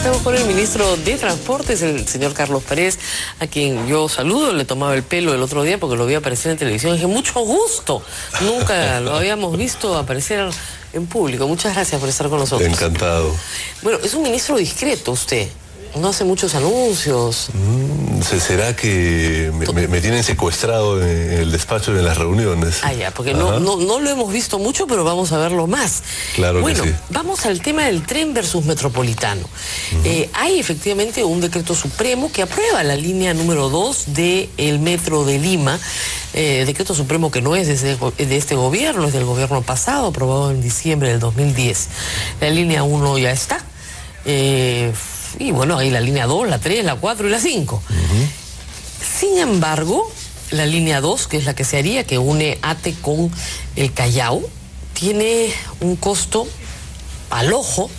Estamos con el ministro de Transportes, el señor Carlos Pérez, a quien yo saludo. Le tomaba el pelo el otro día porque lo vi aparecer en televisión. Dije, mucho gusto. Nunca lo habíamos visto aparecer en público. Muchas gracias por estar con nosotros. Encantado. Bueno, es un ministro discreto usted. No hace muchos anuncios. ¿Será que me tienen secuestrado en el despacho en las reuniones? Ah, ya, porque no lo hemos visto mucho, pero vamos a verlo más. Claro que sí. Bueno, vamos al tema del tren versus metropolitano. Hay efectivamente un decreto supremo que aprueba la línea número 2 del Metro de Lima. Decreto supremo que no es de este gobierno, es del gobierno pasado, aprobado en diciembre del 2010. La línea 1 ya está. Y bueno, hay la línea 2, la 3, la 4 y la 5. Sin embargo, la línea 2, que es la que se haría, que une Ate con el Callao, tiene un costo al ojo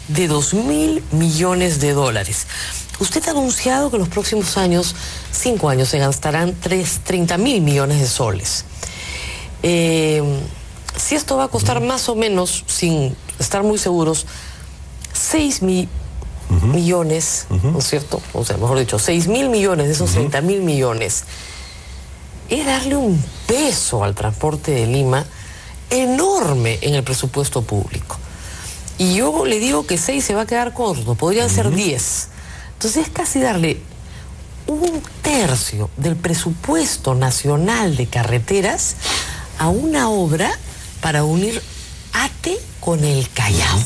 de 2.000 millones de dólares. Usted ha anunciado que en los próximos años, 5 años, se gastarán 30.000 millones de soles. Si esto va a costar más o menos, sin estar muy seguros, 6.000 millones, ¿no es cierto? O sea, mejor dicho, 6.000 millones de esos 30.000 millones. Es darle un peso al transporte de Lima enorme en el presupuesto público. Y yo le digo que 6 se va a quedar corto, podrían ser 10. Entonces es casi darle 1/3 del presupuesto nacional de carreteras a una obra para unir Ate con el Callao.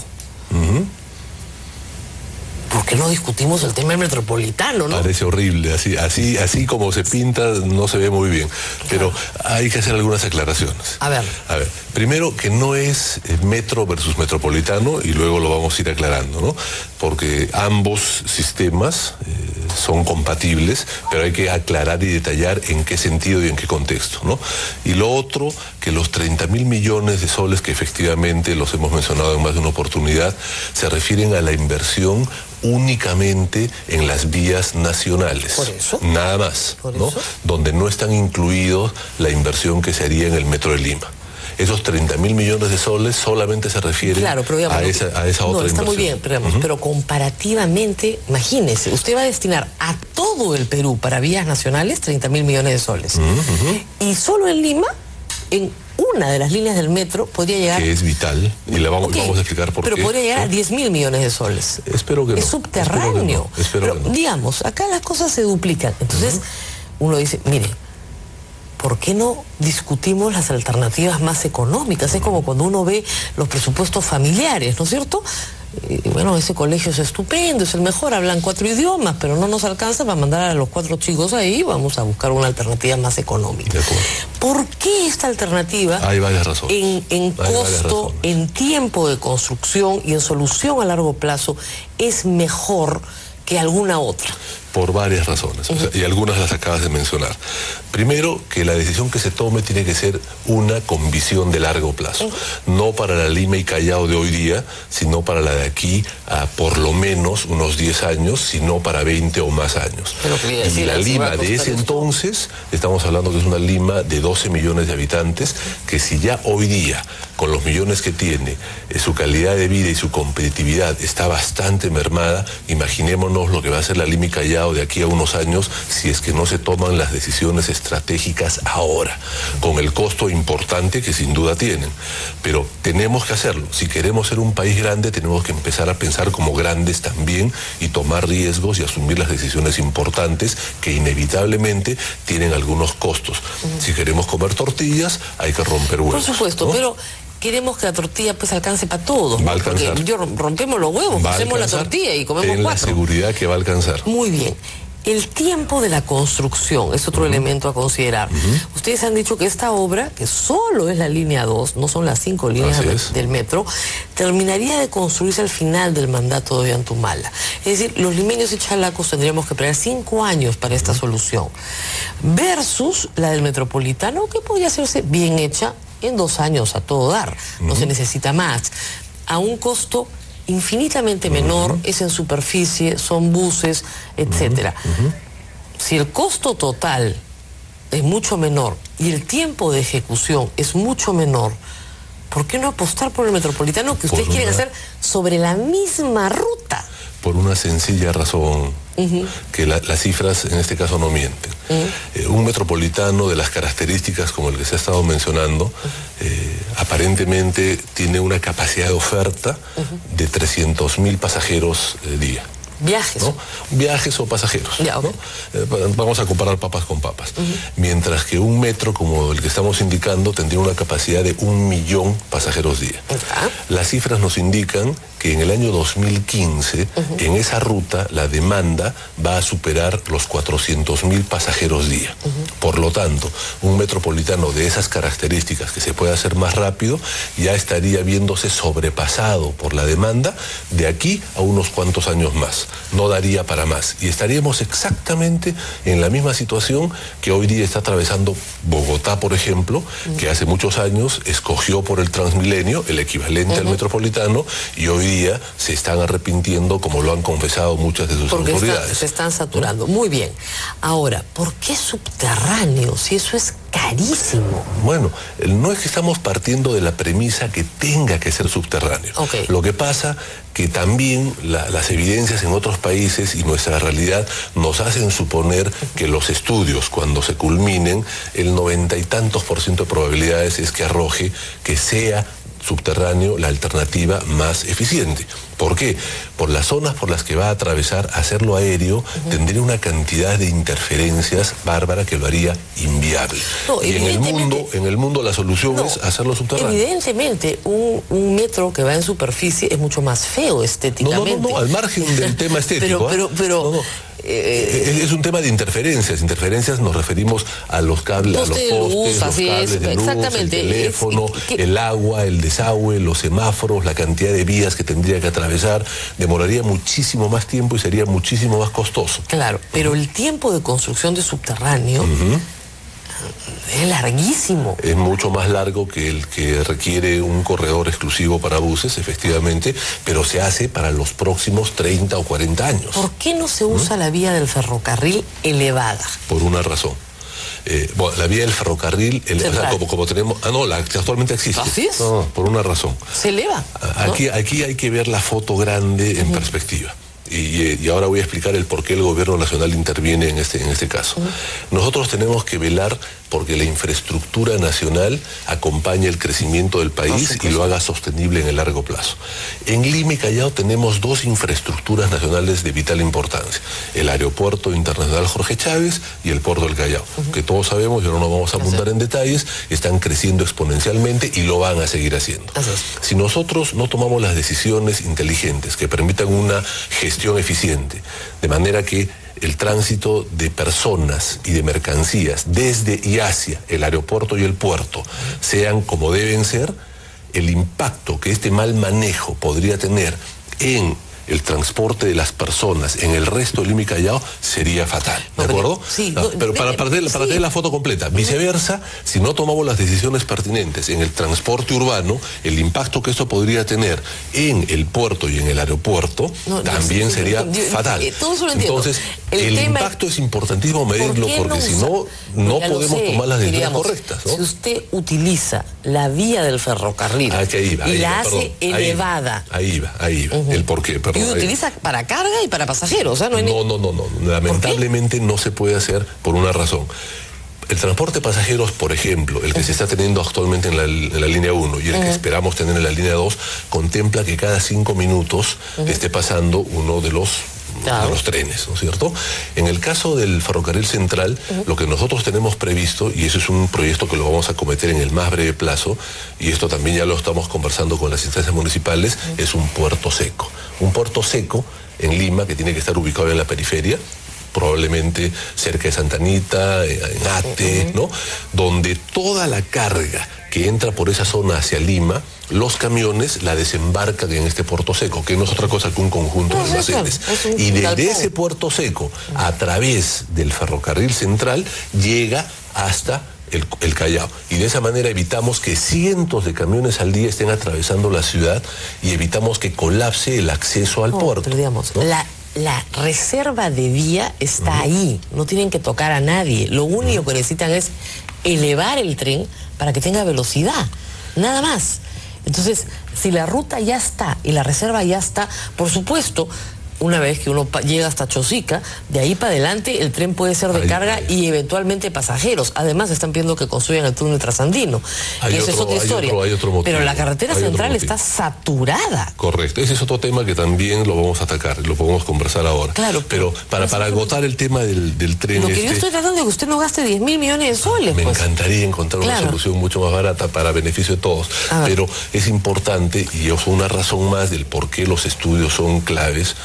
¿Por qué no discutimos el tema del metropolitano, no? Parece horrible, así como se pinta, no se ve muy bien. Pero hay que hacer algunas aclaraciones. A ver, primero que no es metro versus metropolitano, y luego lo vamos a ir aclarando, ¿no? Porque ambos sistemas son compatibles, pero hay que aclarar y detallar en qué sentido y en qué contexto, ¿no? Y lo otro, que los 30.000 millones de soles, que efectivamente los hemos mencionado en más de una oportunidad, se refieren a la inversión únicamente en las vías nacionales. ¿Por eso? Nada más, ¿no? Donde no están incluidos la inversión que se haría en el Metro de Lima. Esos 30.000 millones de soles solamente se refieren a esa otra inversión. Está muy bien, pero comparativamente, imagínese, usted va a destinar a todo el Perú para vías nacionales 30.000 millones de soles. Y solo en Lima, en una de las líneas del metro, podría llegar... Que es vital, y vamos a explicar por qué. Pero podría llegar a 10.000 millones de soles. Espero que no. Es subterráneo. Espero que no. Digamos, acá las cosas se duplican. Entonces, uno dice, mire, ¿por qué no discutimos las alternativas más económicas? Es como cuando uno ve los presupuestos familiares, ¿no es cierto? Bueno, ese colegio es estupendo, es el mejor, hablan 4 idiomas, pero no nos alcanza para mandar a los 4 chicos ahí, vamos a buscar una alternativa más económica. ¿Por qué esta alternativa? Hay varias razones. En costo, en tiempo de construcción y en solución a largo plazo es mejor que alguna otra. Por varias razones, y algunas las acabas de mencionar. Primero, que la decisión que se tome tiene que ser una con visión de largo plazo. No para la Lima y Callao de hoy día, sino para la de aquí a por lo menos unos 10 años, sino para 20 o más años. Y la Lima de ese entonces, estamos hablando que es una Lima de 12 millones de habitantes, que si ya hoy día, con los millones que tiene, su calidad de vida y su competitividad está bastante mermada, imaginémonos lo que va a ser la Lima y Callao de aquí a unos años si es que no se toman las decisiones estratégicas ahora, con el costo importante que sin duda tienen. Pero tenemos que hacerlo. Si queremos ser un país grande, tenemos que empezar a pensar como grandes también y tomar riesgos y asumir las decisiones importantes que inevitablemente tienen algunos costos. Si queremos comer tortillas, hay que romper huevos. Por supuesto, ¿no? Pero queremos que la tortilla pues alcance para todos. Va a alcanzar. Porque rompemos los huevos, hacemos la tortilla y comemos 4. La seguridad que va a alcanzar. Muy bien. El tiempo de la construcción es otro elemento a considerar. Ustedes han dicho que esta obra, que solo es la línea 2, no son las 5 líneas del metro, terminaría de construirse al final del mandato de Ollantumala. Es decir, los limeños y chalacos tendríamos que esperar 5 años para esta solución. Versus la del metropolitano, que podría hacerse bien hecha en 2 años a todo dar. No se necesita más. A un costo infinitamente menor, es en superficie, son buses, etcétera. Si el costo total es mucho menor y el tiempo de ejecución es mucho menor, ¿por qué no apostar por el metropolitano que ustedes quieren hacer sobre la misma ruta? por una sencilla razón, que las cifras en este caso no mienten. Un metropolitano de las características como el que se ha estado mencionando, aparentemente tiene una capacidad de oferta de 300.000 pasajeros día. ¿Viajes? ¿No? Viajes o pasajeros. Ya, okay. ¿No? Vamos a comparar papas con papas. Mientras que un metro, como el que estamos indicando, tendría una capacidad de 1.000.000 pasajeros día. Las cifras nos indican que en el año 2015, en esa ruta, la demanda va a superar los 400.000 pasajeros día. Por lo tanto, un metropolitano de esas características que se puede hacer más rápido, ya estaría viéndose sobrepasado por la demanda de aquí a unos cuantos años más. No daría para más. Y estaríamos exactamente en la misma situación que hoy día está atravesando Bogotá, por ejemplo, que hace muchos años escogió por el Transmilenio, el equivalente al metropolitano, y hoy día se están arrepintiendo, como lo han confesado muchas de sus autoridades. Se están saturando. Muy bien. Ahora, ¿por qué subterráneo? Si eso es carísimo. Bueno, no es que estamos partiendo de la premisa que tenga que ser subterráneo. Lo que pasa que también las evidencias en otros países y nuestra realidad nos hacen suponer que los estudios, cuando se culminen, el 90 y tantos % de probabilidades es que arroje que sea subterráneo la alternativa más eficiente. ¿Por qué? Por las zonas por las que va a atravesar, hacerlo aéreo tendría una cantidad de interferencias bárbara que lo haría inviable. No, y en el mundo la solución es hacerlo subterráneo. Evidentemente, un metro que va en superficie es mucho más feo estéticamente. No, al margen del tema estético. Es un tema de interferencias. Interferencias nos referimos a los cables, a los postes, los cables de luz, el teléfono, el agua, el desagüe, los semáforos, la cantidad de vías que tendría que atravesar. Demoraría muchísimo más tiempo y sería muchísimo más costoso. Claro, pero el tiempo de construcción de subterráneo es larguísimo. Es mucho más largo que el que requiere un corredor exclusivo para buses, efectivamente, pero se hace para los próximos 30 o 40 años. ¿Por qué no se usa la vía del ferrocarril elevada? Por una razón. Bueno, la vía del ferrocarril, o sea, como tenemos... la que actualmente existe. ¿Así es? No, por una razón. ¿Se eleva? Aquí hay que ver la foto grande en perspectiva. Y ahora voy a explicar el por qué el gobierno nacional interviene en este caso. Nosotros tenemos que velar porque la infraestructura nacional acompañe el crecimiento del país y lo haga sostenible en el largo plazo. En Lima y Callao tenemos dos infraestructuras nacionales de vital importancia: el Aeropuerto Internacional Jorge Chávez y el Puerto del Callao, que todos sabemos, y ahora no vamos a abundar en detalles, están creciendo exponencialmente y lo van a seguir haciendo. Si nosotros no tomamos las decisiones inteligentes que permitan una gestión eficiente, de manera que el tránsito de personas y de mercancías desde y hacia el aeropuerto y el puerto sean como deben ser, el impacto que este mal manejo podría tener en el transporte de las personas en el resto de Lima y Callao sería fatal, ¿de acuerdo? Pero para tener la foto completa, viceversa, si no tomamos las decisiones pertinentes en el transporte urbano, el impacto que esto podría tener en el puerto y en el aeropuerto también sería fatal. Entonces, el impacto es importantísimo medirlo, porque si no, no podemos tomar las decisiones correctas, ¿no? Si usted utiliza la vía del ferrocarril y la hace elevada. Ahí va. El por qué, y lo utiliza para carga y para pasajeros, ¿no? No. Lamentablemente no se puede hacer por una razón. El transporte de pasajeros, por ejemplo, el que se está teniendo actualmente en la línea 1 y el que esperamos tener en la línea 2, contempla que cada 5 minutos esté pasando uno de los trenes, ¿no es cierto? En el caso del ferrocarril central, lo que nosotros tenemos previsto, y eso es un proyecto que lo vamos a acometer en el más breve plazo, y esto también ya lo estamos conversando con las instancias municipales, es un puerto seco. Un puerto seco en Lima, que tiene que estar ubicado en la periferia, probablemente cerca de Santa Anita, en Ate, ¿no? Donde toda la carga que entra por esa zona hacia Lima, los camiones la desembarcan en este puerto seco, que no es otra cosa que un conjunto de almacenes. Y desde ese puerto seco, a través del ferrocarril central, llega hasta el Callao. Y de esa manera evitamos que cientos de camiones al día estén atravesando la ciudad y evitamos que colapse el acceso al puerto. Pero digamos, ¿no? La reserva de vía está ahí, no tienen que tocar a nadie. Lo único que necesitan es elevar el tren para que tenga velocidad, nada más. Entonces, si la ruta ya está y la reserva ya está, por supuesto, una vez que uno llega hasta Chosica, de ahí para adelante el tren puede ser de carga y eventualmente pasajeros. Además están pidiendo que construyan el túnel trasandino. Esa es otra historia. Hay otro motivo. Pero la carretera central está saturada. Correcto. Ese es otro tema que también lo vamos a atacar, lo podemos conversar ahora. Claro. Pero para agotar el tema del tren... Lo que yo estoy tratando es que usted no gaste 10.000 millones de soles. Me encantaría encontrar una solución mucho más barata para beneficio de todos. Pero es importante, y es una razón más del por qué los estudios son claves,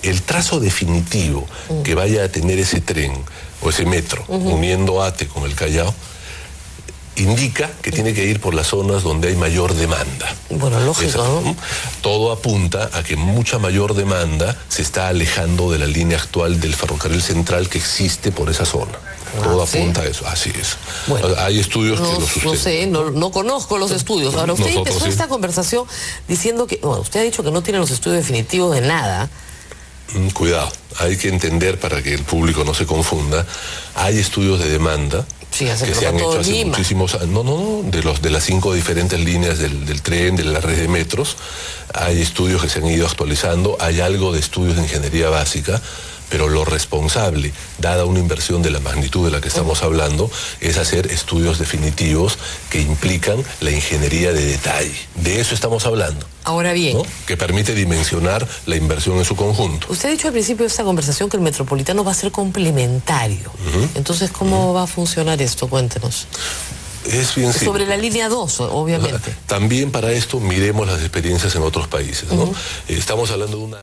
el trazo definitivo que vaya a tener ese tren o ese metro uniendo Ate con el Callao indica que tiene que ir por las zonas donde hay mayor demanda. Bueno, lógico, ¿no? Todo apunta a que mucha mayor demanda se está alejando de la línea actual del ferrocarril central que existe por esa zona. Todo apunta a eso, así es. Bueno, hay estudios que lo sustentan. No sé, no conozco los estudios. Ahora, usted empezó esta conversación diciendo que, bueno, usted ha dicho que no tiene los estudios definitivos de nada. Cuidado, hay que entender para que el público no se confunda. Hay estudios de demanda que se han hecho hace muchísimos años. De las 5 diferentes líneas del tren, de la red de metros. Hay estudios que se han ido actualizando. Hay algo de estudios de ingeniería básica. Pero lo responsable, dada una inversión de la magnitud de la que estamos hablando, es hacer estudios definitivos que implican la ingeniería de detalle. De eso estamos hablando. Ahora bien, ¿no? Que permite dimensionar la inversión en su conjunto. Usted ha dicho al principio de esta conversación que el metropolitano va a ser complementario. Entonces, ¿cómo va a funcionar esto? Cuéntenos. Es bien simple. Sobre la línea 2, obviamente. También para esto miremos las experiencias en otros países, ¿no? Estamos hablando de una...